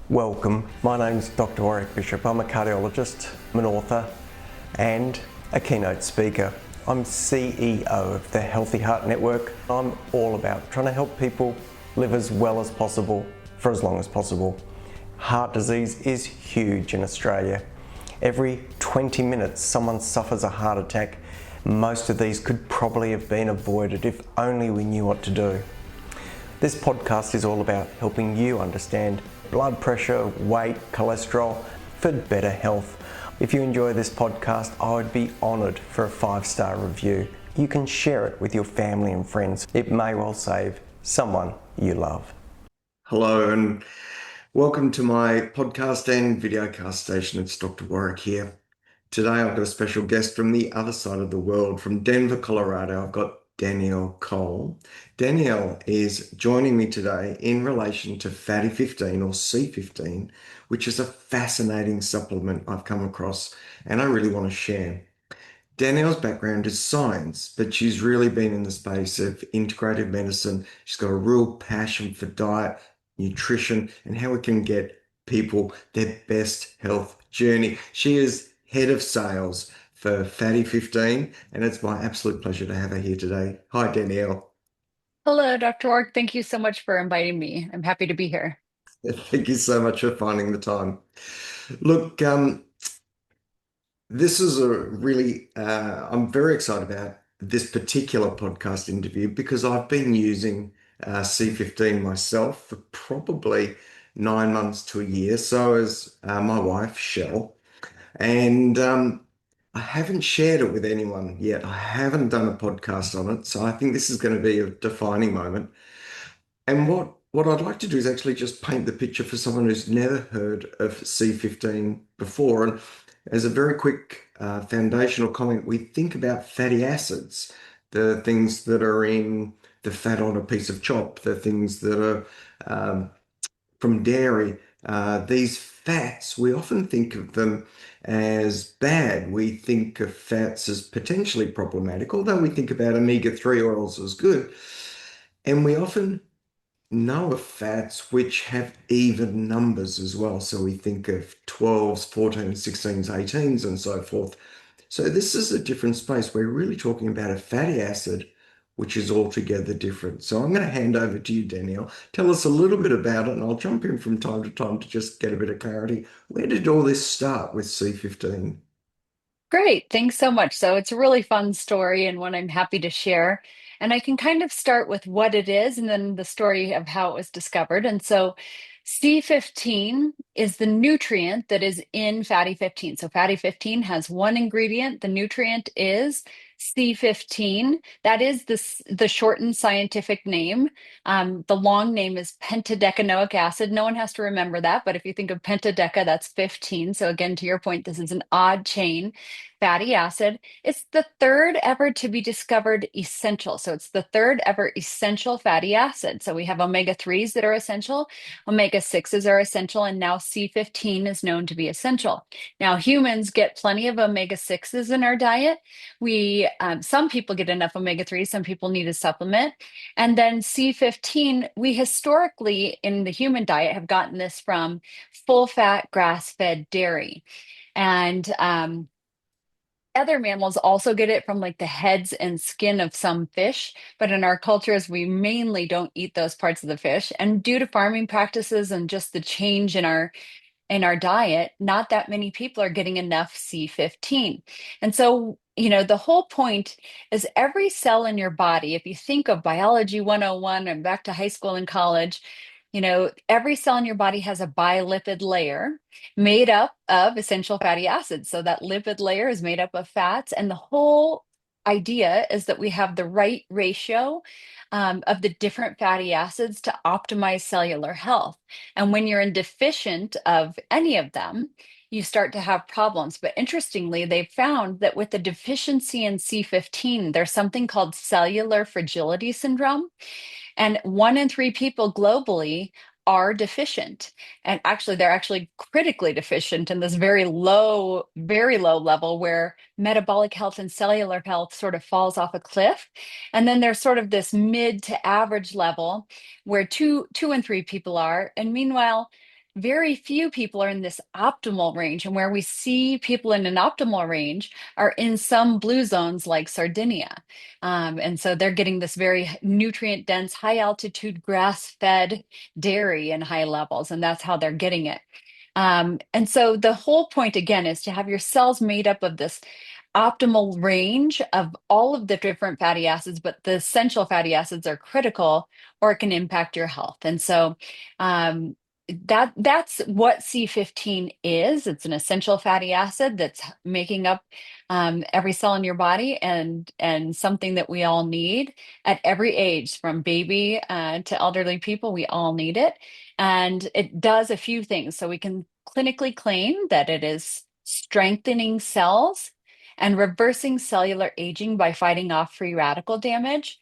Welcome, my name's Doctor Warrick Bishop. I'm a cardiologist, I'm an author and a keynote speaker. I'm CEO of the Healthy Heart Network. I'm all about trying to help people live as well as possible for as long as possible. Heart disease is huge in Australia. Every 20 minutes someone suffers a heart attack. Most of these could probably have been avoided if only we knew what to do. This podcast is all about helping you understand blood pressure, weight, cholesterol for better health. If you enjoy this podcast, I would be honoured for a 5-star review. You can share it with your family and friends. It may well save someone you love. Hello and welcome to my podcast and videocast station. It's Dr. Warrick here. Today I've got a special guest from the other side of the world, from Denver, Colorado. I've got Danielle Cole. Danielle is joining me today in relation to fatty 15 or C15, which is a fascinating supplement I've come across and I really want to share. Danielle's background is science, but she's really been in the space of integrative medicine. She's got a real passion for diet, nutrition, and how we can get people their best health journey. She is head of sales for Fatty 15, and it's my absolute pleasure to have her here today. Hi, Danielle. Hello, Dr. Warrick. Thank you so much for inviting me. I'm happy to be here. Thank you so much for finding the time. Look, this is a really, I'm very excited about this particular podcast interview because I've been using C15 myself for probably 9 months to a year. So has my wife, Shell. And I haven't shared it with anyone yet. I haven't done a podcast on it. So I think this is going to be a defining moment. And what I'd like to do is actually just paint the picture for someone who's never heard of C15 before. And as a very quick foundational comment, we think about fatty acids, the things that are in the fat on a piece of chop, the things that are from dairy. These fats, we often think of them as bad. We think of fats as potentially problematic, although we think about omega-3 oils as good. And we often know of fats which have even numbers as well. So we think of 12s, 14s, 16s, 18s, and so forth. So this is a different space. We're really talking about a fatty acid, which is altogether different. So I'm going to hand over to you, Danielle. Tell us a little bit about it, and I'll jump in from time to time to just get a bit of clarity. Where did all this start with C15? Great. Thanks so much. So it's a really fun story and one I'm happy to share. And I can kind of start with what it is and then the story of how it was discovered. And so C15 is the nutrient that is in fatty 15. So fatty 15 has one ingredient. The nutrient is C15. That is the shortened scientific name. The long name is pentadecanoic acid. No one has to remember that, but if you think of pentadeca, that's 15. So again, to your point, this is an odd chain fatty acid. It's the third ever to be discovered essential. So it's the third ever essential fatty acid. So we have omega-3s that are essential, omega-6s are essential, and now C15 is known to be essential. Now humans get plenty of omega-6s in our diet. Some people get enough omega-3, some people need a supplement. And then C15, we historically in the human diet have gotten this from full fat grass-fed dairy. And other mammals also get it from like the heads and skin of some fish, but in our cultures, we mainly don't eat those parts of the fish. And due to farming practices and just the change in our diet, not that many people are getting enough C15. And so, the whole point is every cell in your body, if you think of biology 101 and back to high school and college, every cell in your body has a bilipid layer made up of essential fatty acids. So that lipid layer is made up of fats. And the whole idea is that we have the right ratio of the different fatty acids to optimize cellular health. And when you're in deficient of any of them, you start to have problems. But interestingly, they've found that with the deficiency in C15, there's something called cellular fragility syndrome. And 1 in 3 people globally are deficient. And actually, they're actually critically deficient in this very low level where metabolic health and cellular health sort of falls off a cliff. And then there's sort of this mid to average level where two and three people are. And meanwhile, very few people are in this optimal range. And where we see people in an optimal range are in some blue zones like Sardinia. And so they're getting this very nutrient dense, high altitude grass fed dairy in high levels, and that's how they're getting it. And so the whole point again is to have your cells made up of this optimal range of all of the different fatty acids, but the essential fatty acids are critical or it can impact your health. And so um, that's what C15 is. It's an essential fatty acid that's making up every cell in your body and something that we all need at every age, from baby to elderly people. We all need it. And it does a few things. So we can clinically claim that it is strengthening cells and reversing cellular aging by fighting off free radical damage.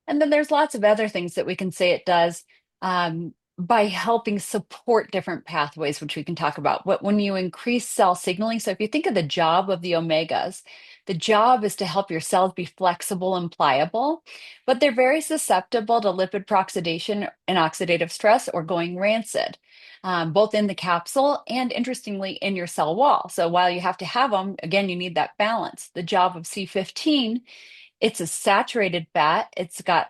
And then there's lots of other things that we can say it does by helping support different pathways, which we can talk about. But when you increase cell signaling, so if you think of the job of the omegas, the job is to help your cells be flexible and pliable, but they're very susceptible to lipid peroxidation and oxidative stress or going rancid, both in the capsule and interestingly in your cell wall. So while you have to have them, again, you need that balance. The job of C15, it's a saturated fat. It's got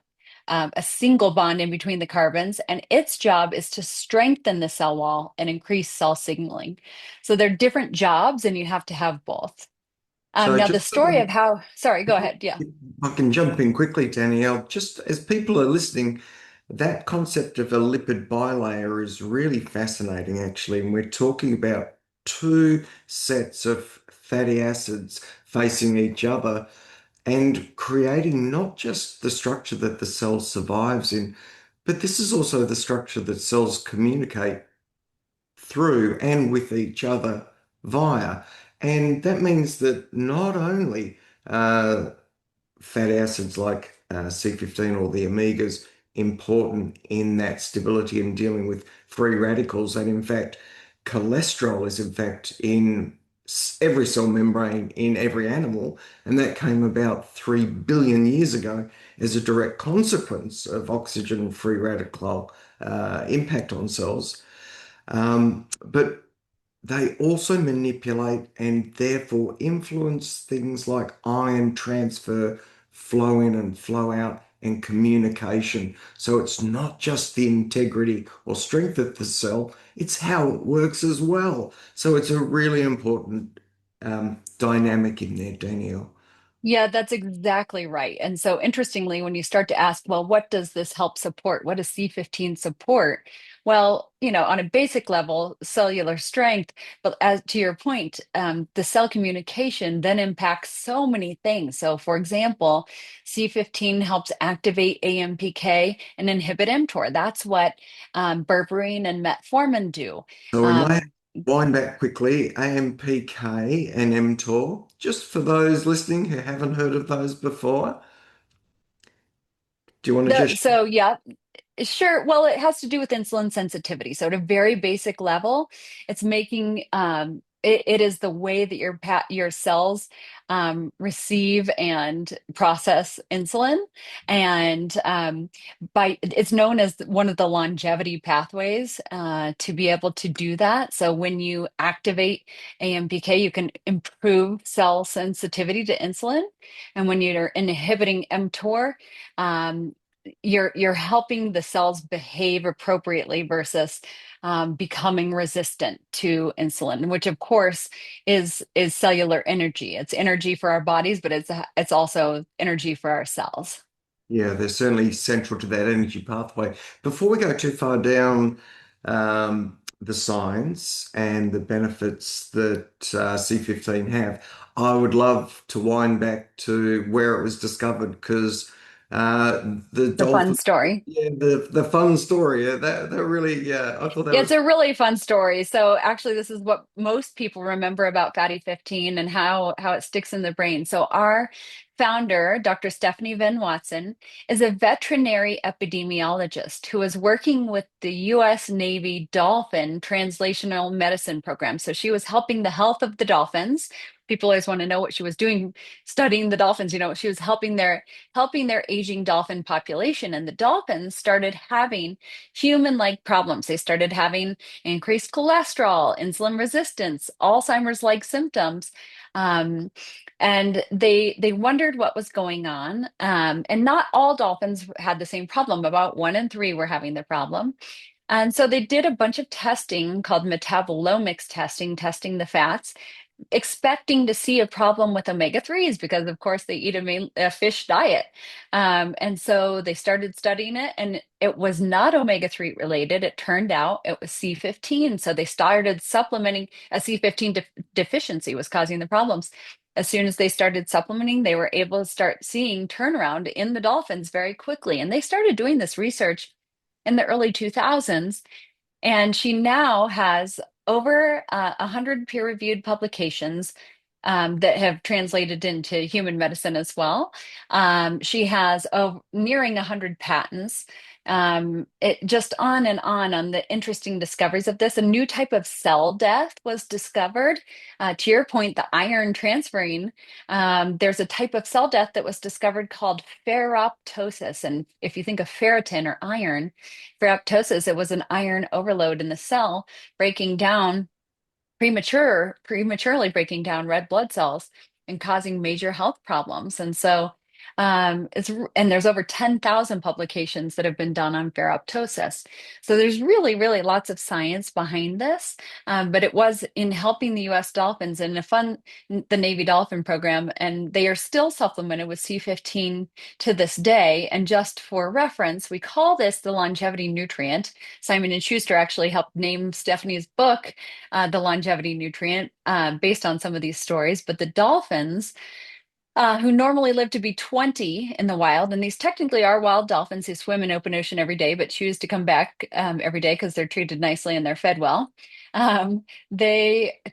a single bond in between the carbons, and its job is to strengthen the cell wall and increase cell signaling. So they're different jobs, and you have to have both. So Now, the just story of how, sorry, go ahead. Yeah. if I can jump in quickly, Danielle, just as people are listening, that concept of a lipid bilayer is really fascinating, actually. And we're talking about two sets of fatty acids facing each other and creating not just the structure that the cell survives in, but this is also the structure that cells communicate through and with each other via. And that means that not only fatty acids like C15 or the omegas important in that stability and dealing with free radicals, and in fact, cholesterol is in fact in every cell membrane in every animal, and that came about 3 billion years ago as a direct consequence of oxygen free radical impact on cells. But they also manipulate and therefore influence things like ion transfer, flow in and flow out, and communication. So it's not just the integrity or strength of the cell, it's how it works as well. So it's a really important dynamic in there, Danielle. Yeah, that's exactly right. And so interestingly, when you start to ask, well, what does this help support? What does C15 support? Well, on a basic level, cellular strength, but as to your point, the cell communication then impacts so many things. So for example, C15 helps activate AMPK and inhibit mTOR. That's what berberine and metformin do. So we might Um, wind back quickly, AMPK and mTOR, just for those listening who haven't heard of those before. Do you want to just so yeah, sure. Well, it has to do with insulin sensitivity. So at a very basic level, it's making it is the way that your cells receive and process insulin, and by it's known as one of the longevity pathways to be able to do that. So when you activate AMPK, you can improve cell sensitivity to insulin, and when you're inhibiting mTOR, you're helping the cells behave appropriately versus becoming resistant to insulin, which of course is cellular energy. It's energy for our bodies, but it's also energy for our cells. Yeah, they're certainly central to that energy pathway. Before we go too far down the science and the benefits that C15 have, I would love to wind back to where it was discovered because the The fun dolphin, story. yeah, the fun story, that really, yeah, I thought that Yeah, was it's a really fun story. So actually, this is what most people remember about fatty 15 and how it sticks in the brain. So our founder, Dr. Stephanie Venn Watson, is a veterinary epidemiologist who is working with the U.S. Navy Dolphin Translational Medicine Program. So she was helping the health of the dolphins. People always want to know what she was doing studying the dolphins. She was helping their aging dolphin population. And the dolphins started having human-like problems. They started having increased cholesterol, insulin resistance, Alzheimer's-like symptoms. Um, and they wondered what was going on. And not all dolphins had the same problem. About 1 in 3 were having the problem. And so they did a bunch of testing called metabolomics testing, testing the fats, expecting to see a problem with omega-3s because, of course, they eat a fish diet. And so they started studying it, and it was not omega-3 related. It turned out it was C15. So they started supplementing. A C15 deficiency was causing the problems. As soon as they started supplementing, they were able to start seeing turnaround in the dolphins very quickly. And they started doing this research in the early 2000s, and she now has over 100 peer-reviewed publications that have translated into human medicine as well. She has nearing 100 patents. It just on and on the interesting discoveries of this. A new type of cell death was discovered. To your point, the iron transferring, there's a type of cell death that was discovered called ferroptosis. And if you think of ferritin or iron, ferroptosis, it was an iron overload in the cell breaking down prematurely breaking down red blood cells and causing major health problems. And so there's over 10,000 publications that have been done on ferroptosis. So there's really, really lots of science behind this. But it was in helping the U.S. dolphins and the Navy Dolphin program, and they are still supplemented with C15 to this day. And just for reference, we call this the longevity nutrient. Simon and Schuster actually helped name Stephanie's book, The Longevity Nutrient, based on some of these stories. But the dolphins who normally live to be 20 in the wild. And these technically are wild dolphins who swim in open ocean every day, but choose to come back every day because they're treated nicely and they're fed well.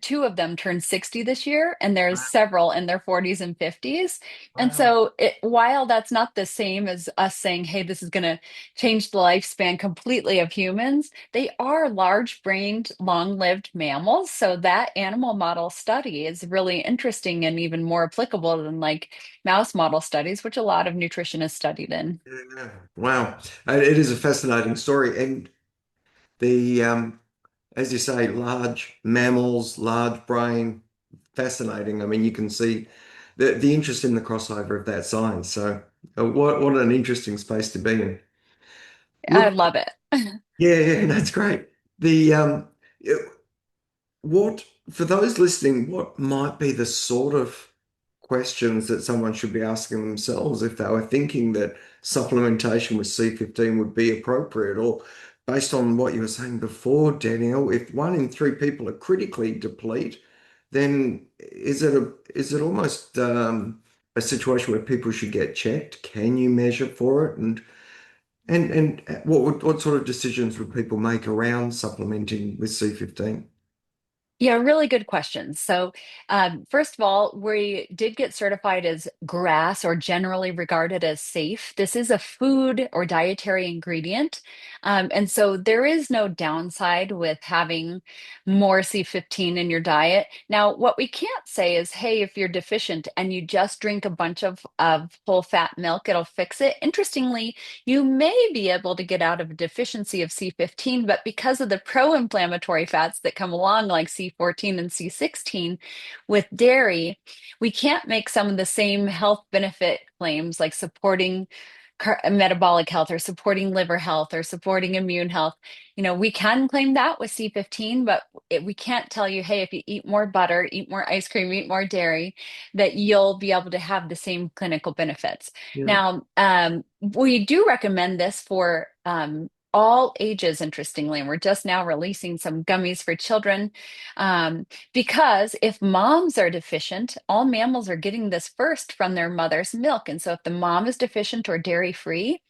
Two of them turned 60 this year, and there's several in their 40s and 50s. And Wow. so while that's not the same as us saying, hey, this is going to change the lifespan completely of humans, they are large-brained, long-lived mammals. So that animal model study is really interesting and even more applicable than like mouse model studies, which a lot of nutritionists studied in. Yeah. Wow. It is a fascinating story. And the, as you say, large mammals, large brain, fascinating. I mean, you can see the interest in the crossover of that science. So, what an interesting space to be in. I Look, love it. yeah, that's great. The what for those listening, what might be the sort of questions that someone should be asking themselves if they were thinking that supplementation with C15 would be appropriate? Or based on what you were saying before, Danielle, if 1 in 3 people are critically deplete, then is it almost a situation where people should get checked? Can you measure for it? And what sort of decisions would people make around supplementing with C15? Yeah, really good questions. So, first of all, we did get certified as GRAS, or generally regarded as safe. This is a food or dietary ingredient. And so there is no downside with having more C15 in your diet. Now, what we can't say is, hey, if you're deficient and you just drink a bunch of full fat milk, it'll fix it. Interestingly, you may be able to get out of a deficiency of C15, but because of the pro-inflammatory fats that come along, like C14 and C16 with dairy, we can't make some of the same health benefit claims like supporting metabolic health or supporting liver health or supporting immune health. We can claim that with C15, but we can't tell you, hey, if you eat more butter, eat more ice cream, eat more dairy, that you'll be able to have the same clinical benefits. Yeah. Now, we do recommend this for all ages, interestingly, and we're just now releasing some gummies for children. Because if moms are deficient, all mammals are getting this first from their mother's milk. And so if the mom is deficient or dairy free,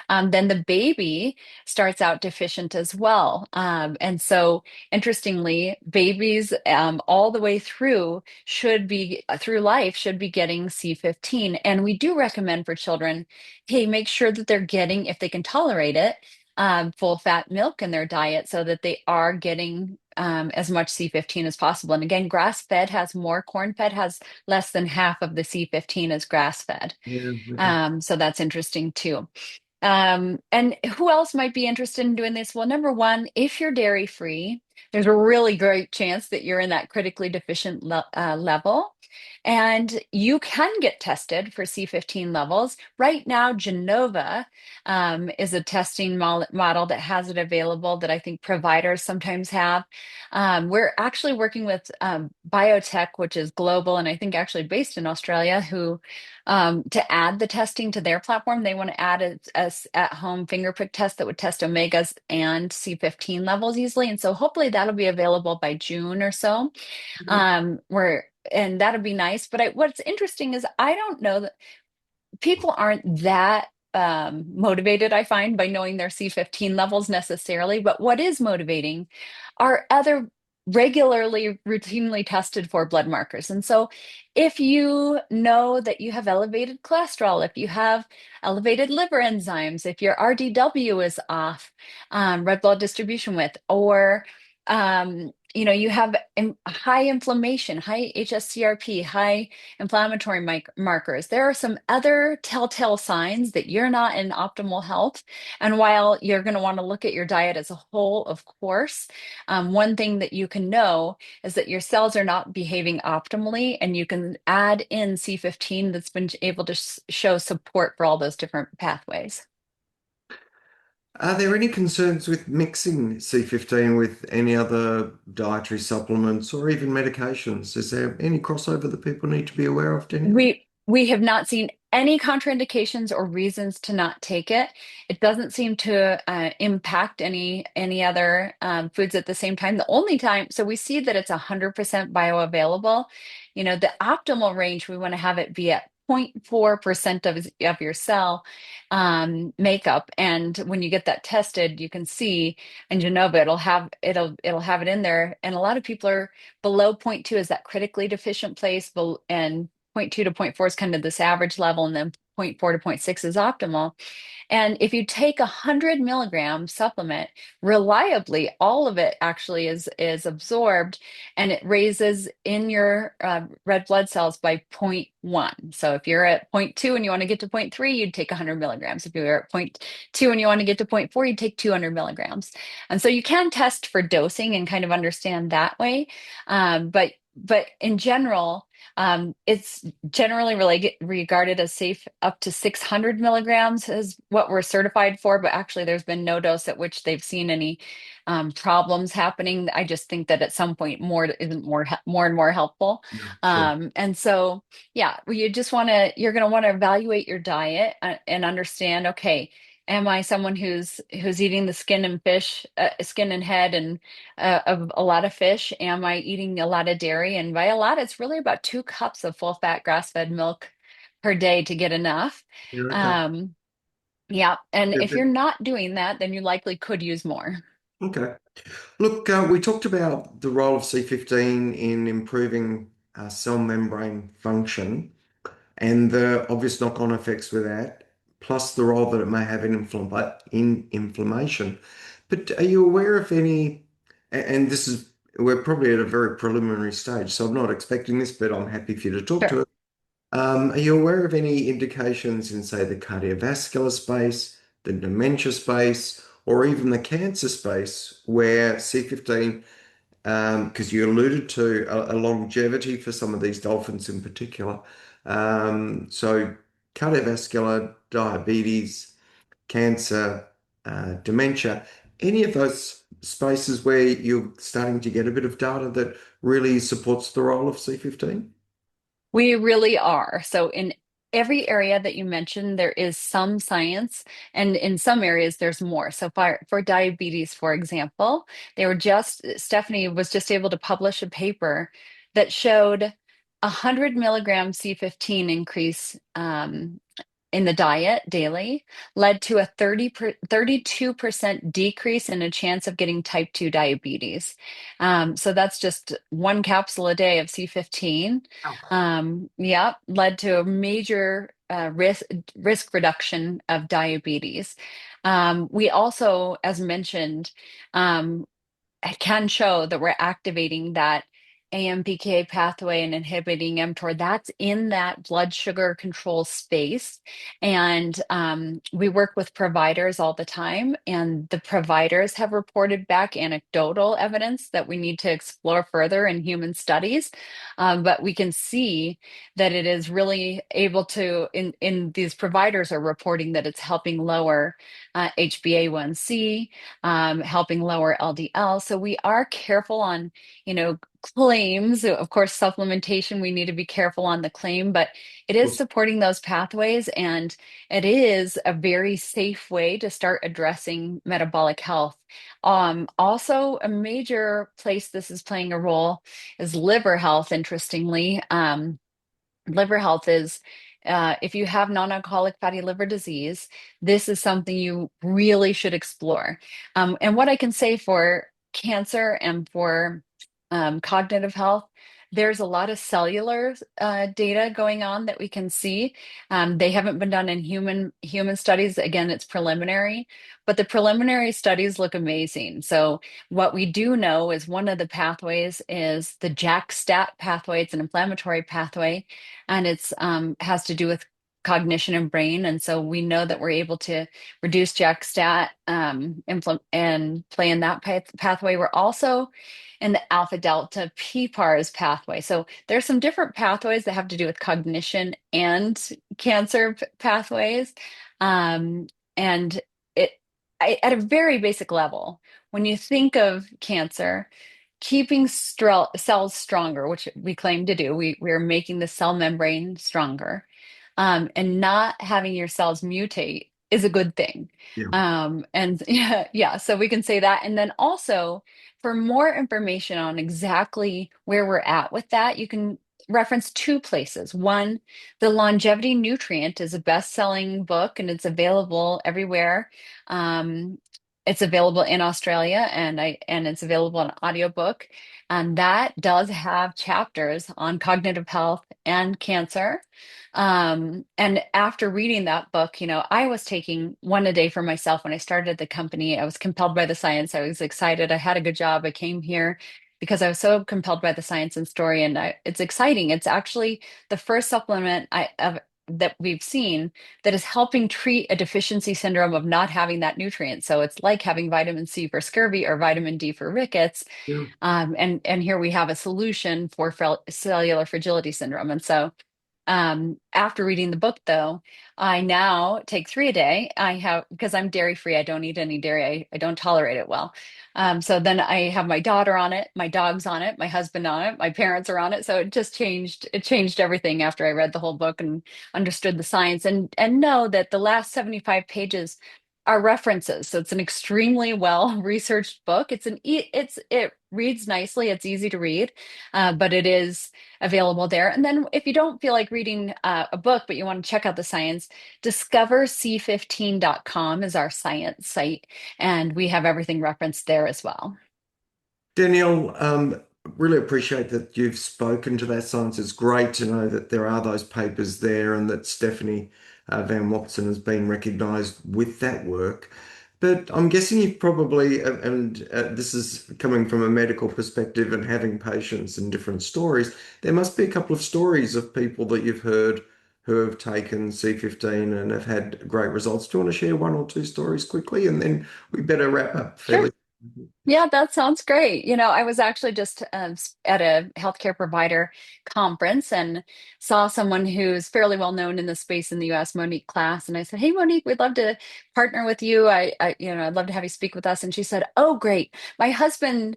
then the baby starts out deficient as well. And so, interestingly, babies all the way through life should be getting C15. And we do recommend for children, hey, make sure that they're getting, if they can tolerate it, full fat milk in their diet so that they are getting as much C15 as possible. And again, grass fed has more, corn fed has less than half of the C15 as grass fed. Yeah, okay. So that's interesting too. And who else might be interested in doing this? Well, number one, if you're dairy free, there's a really great chance that you're in that critically deficient level. And you can get tested for C15 levels. Right now, Genova is a testing model that has it available that I think providers sometimes have. We're actually working with biotech, which is global and I think actually based in Australia, who to add the testing to their platform. They want to add a at-home finger prick test that would test omegas and C15 levels easily. And so hopefully that'll be available by June or so. And that'd be nice. But what's interesting is I don't know that people aren't that motivated, I find, by knowing their C15 levels necessarily. But what is motivating are other regularly, routinely tested for blood markers. And so if you know that you have elevated cholesterol, if you have elevated liver enzymes, if your RDW is off, red blood distribution width, or you have high inflammation, high HSCRP, high inflammatory markers. There are some other telltale signs that you're not in optimal health. And while you're going to want to look at your diet as a whole, of course, one thing that you can know is that your cells are not behaving optimally, and you can add in C15 that's been able to show support for all those different pathways. Are there any concerns with mixing C15 with any other dietary supplements or even medications? Is there any crossover that people need to be aware of, Danielle? We have not seen any contraindications or reasons to not take it. It doesn't seem to impact any other foods at the same time. The only time, so we see that it's 100% bioavailable. The optimal range, we want to have it be at 0.4% of your cell makeup. And when you get that tested, you can see in Genova, it'll have it in there. And a lot of people are below zero point 0.2 is that critically deficient place, and zero point 0.2 to zero point 0.4 is kind of this average level, and then 0.4 to zero point 0.6 is optimal. And if you take 100 milligram supplement reliably, all of it actually is absorbed, and it raises in your red blood cells by 0.1. So if you're at 0.2 and you want to get to 0.3, you'd take 100 milligrams. If you're at 0.2 and you want to get to 0.4, you'd take 200 milligrams. And so you can test for dosing and kind of understand that way. But in general, it's generally regarded as safe up to 600 milligrams is what we're certified for, but actually there's been no dose at which they've seen any problems happening. I just think that at some point more isn't more and more helpful. Yeah, sure. And so, yeah, you're going to want to evaluate your diet and understand, okay, am I someone who's eating the skin and head and of a lot of fish? Am I eating a lot of dairy? And by a lot, it's really about 2 cups of full fat grass fed milk per day to get enough. Yeah, okay. Um, yeah, and Yeah, if you're not doing that, then you likely could use more. okay. Look, we talked about the role of C15 in improving cell membrane function and the obvious knock-on effects with that, plus the role that it may have in inflammation. But are you aware of any, and this is, we're probably at a very preliminary stage, so I'm not expecting this, but I'm happy for you to talk to Sure. it. Are you aware of any indications in, say, the cardiovascular space, the dementia space, or even the cancer space where C15, because you alluded to a longevity for some of these dolphins in particular. So cardiovascular, diabetes, cancer, dementia, any of those spaces where you're starting to get a bit of data that really supports the role of C15? We really are. So in every area that you mentioned, there is some science, and in some areas there's more. So for diabetes, for example, Stephanie was just able to publish a paper that showed 100 milligram C15 increase in the diet daily led to a 32% decrease in a chance of getting type 2 diabetes. So that's just one capsule a day of C15. Yeah, led to a major risk reduction of diabetes. We also, as mentioned, um, can show that we're activating that AMPK pathway and inhibiting mTOR. That's in that blood sugar control space. And we work with providers all the time, and the providers have reported back anecdotal evidence that we need to explore further in human studies. But we can see that it is really able to, in these providers are reporting that it's helping lower HbA1c, helping lower LDL. So we are careful on, claims. Of course, supplementation, we need to be careful on the claim, but it is supporting those pathways, and it is a very safe way to start addressing metabolic health. Also, a major place this is playing a role is liver health, interestingly. Liver health is, if you have non-alcoholic fatty liver disease, this is something you really should explore. And what I can say for cancer and for cognitive health, there's a lot of cellular data going on that we can see. They haven't been done in human studies. Again, it's preliminary, but the preliminary studies look amazing. So what we do know is one of the pathways is the JAK-STAT pathway. It's an inflammatory pathway, and it's has to do with cognition and brain. And so we know that we're able to reduce JAK-STAT and play in that pathway. We're also in the alpha delta PPARs pathway. So there's some different pathways that have to do with cognition and cancer pathways. And at a very basic level, when you think of cancer, keeping cells stronger, which we claim to do, we're making the cell membrane stronger, and not having your cells mutate is a good thing. Yeah. And yeah, so we can say that. And then also, for more information on exactly where we're at with that, you can reference two places. One, The Longevity Nutrient is a best-selling book, and it's available everywhere. It's available in Australia, and it's available in audiobook. And that does have chapters on cognitive health and cancer. And after reading that book, I was taking one a day for myself when I started the company. I was compelled by the science. I was excited. I had a good job. I came here because I was so compelled by the science and story, and it's exciting. It's actually the first supplement that we've seen that is helping treat a deficiency syndrome of not having that nutrient. So it's like having vitamin C for scurvy or vitamin D for rickets. Yeah. And here we have a solution for cellular fragility syndrome. And so after reading the book, though, I now take 3 a day. Because I'm dairy free, I don't eat any dairy. I don't tolerate it well. So then I have my daughter on it, my dog's on it, my husband on it, my parents are on it. So it changed everything after I read the whole book and understood the science, and know that the last 75 pages are references. So it's an extremely well researched book. It reads nicely. It's easy to read, but it is available there. And then if you don't feel like reading a book, but you want to check out the science, discoverc15.com is our science site, and we have everything referenced there as well. Danielle, really appreciate that you've spoken to that science. It's great to know that there are those papers there and that Stephanie Van Watson has been recognised with that work. But I'm guessing you've probably, and this is coming from a medical perspective and having patients and different stories, there must be a couple of stories of people that you've heard who have taken C15 and have had great results. Do you want to share one or two stories quickly? And then we better wrap up fairly. Sure. Yeah, that sounds great. I was actually just at a healthcare provider conference and saw someone who's fairly well known in the space in the US, Monique Class. And I said, "Hey, Monique, we'd love to partner with you. I'd love to have you speak with us." And she said, "Oh, great. My husband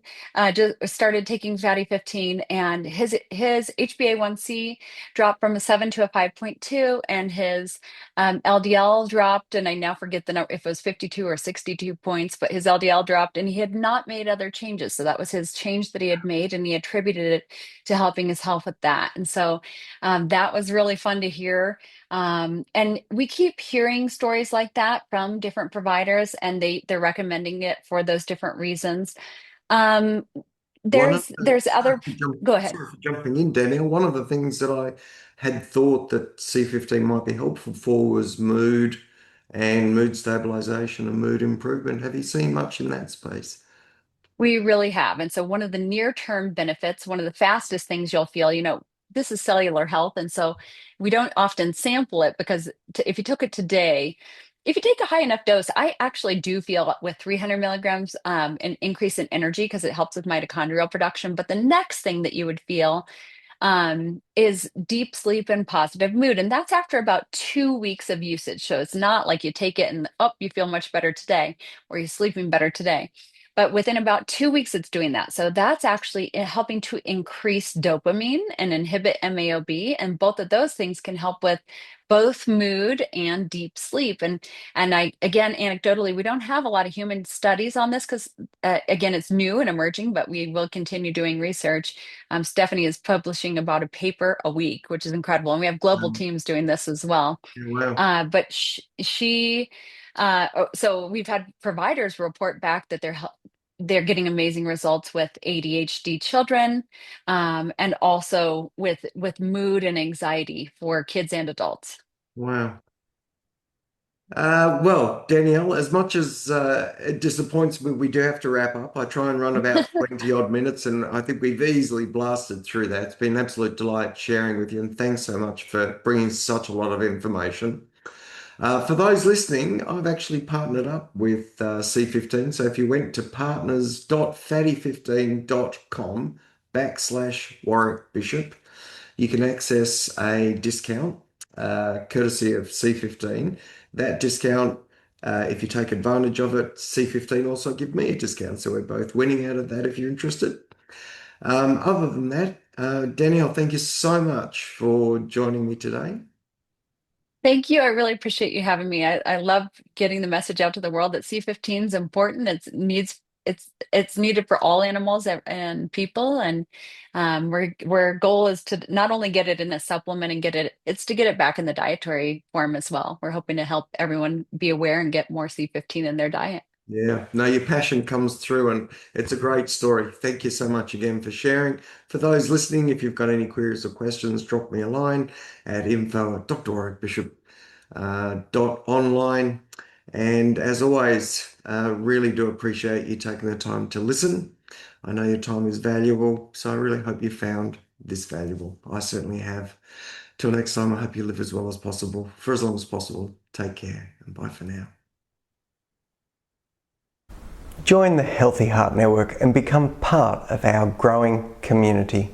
just started taking Fatty 15, and his HbA1c dropped from a 7 to a 5.2, and his LDL dropped. And I now forget the number, if it was 52 or 62 points, but his LDL dropped, and he had not not made other changes. So that was his change that he had made, and he attributed it to helping his health with that. And so that was really fun to hear. And we keep hearing stories like that from different providers, and they're recommending it for those different reasons. Um, One of there's other. Go ahead. sorry for jumping in, Danielle. One of the things that I had thought that C15 might be helpful for was mood and mood stabilization and mood improvement. Have you seen much in that space? We really have. And so one of the near-term benefits, one of the fastest things you'll feel, this is cellular health. And so we don't often sample it because if you took it today, if you take a high enough dose, I actually do feel with 300 milligrams an increase in energy because it helps with mitochondrial production. But the next thing that you would feel is deep sleep and positive mood. And that's after about 2 weeks of usage. So it's not like you take it and, oh, you feel much better today, or you're sleeping better today. But within about 2 weeks, it's doing that. So that's actually helping to increase dopamine and inhibit MAOB. And both of those things can help with both mood and deep sleep. And I, again, anecdotally, we don't have a lot of human studies on this because, again, it's new and emerging, but we will continue doing research. Stephanie is publishing about a paper a week, which is incredible. And we have global teams doing this as well. Wow. But so we've had providers report back that they're getting amazing results with ADHD children, and also with mood and anxiety for kids and adults. Wow. Well, Danielle, as much as it disappoints me, we do have to wrap up. I try and run about 20 odd minutes, and I think we've easily blasted through that. It's been an absolute delight sharing with you, and thanks so much for bringing such a lot of information. For those listening, I've actually partnered up with C15. So if you went to partners.fatty15.com/Warrick Bishop, you can access a discount courtesy of C15. That discount, if you take advantage of it, C15 also give me a discount. So we're both winning out of that if you're interested. Other than that, Danielle, thank you so much for joining me today. Thank you. I really appreciate you having me. I love getting the message out to the world that C15 is important. It's needed for all animals and people. And our goal is to not only get it in a supplement and it's to get it back in the dietary form as well. We're hoping to help everyone be aware and get more C15 in their diet. Yeah, no, your passion comes through and it's a great story. Thank you so much again for sharing. For those listening, if you've got any queries or questions, drop me a line at info@drwarrickbishop.online. And as always, really do appreciate you taking the time to listen. I know your time is valuable, so I really hope you found this valuable. I certainly have. Till next time, I hope you live as well as possible, for as long as possible. Take care and bye for now. Join the Healthy Heart Network and become part of our growing community.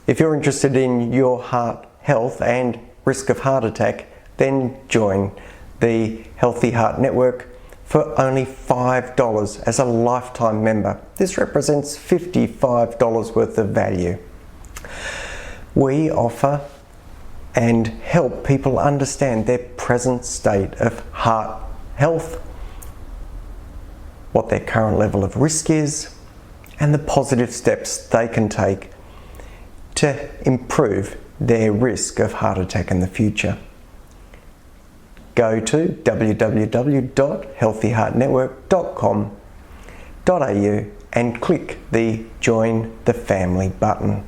If you're interested in your heart health and risk of heart attack, then join the Healthy Heart Network for only $5 as a lifetime member. This represents $55 worth of value. We offer and help people understand their present state of heart health, what their current level of risk is, and the positive steps they can take to improve their risk of heart attack in the future. Go to www.healthyheartnetwork.com.au and click the Join the Family button.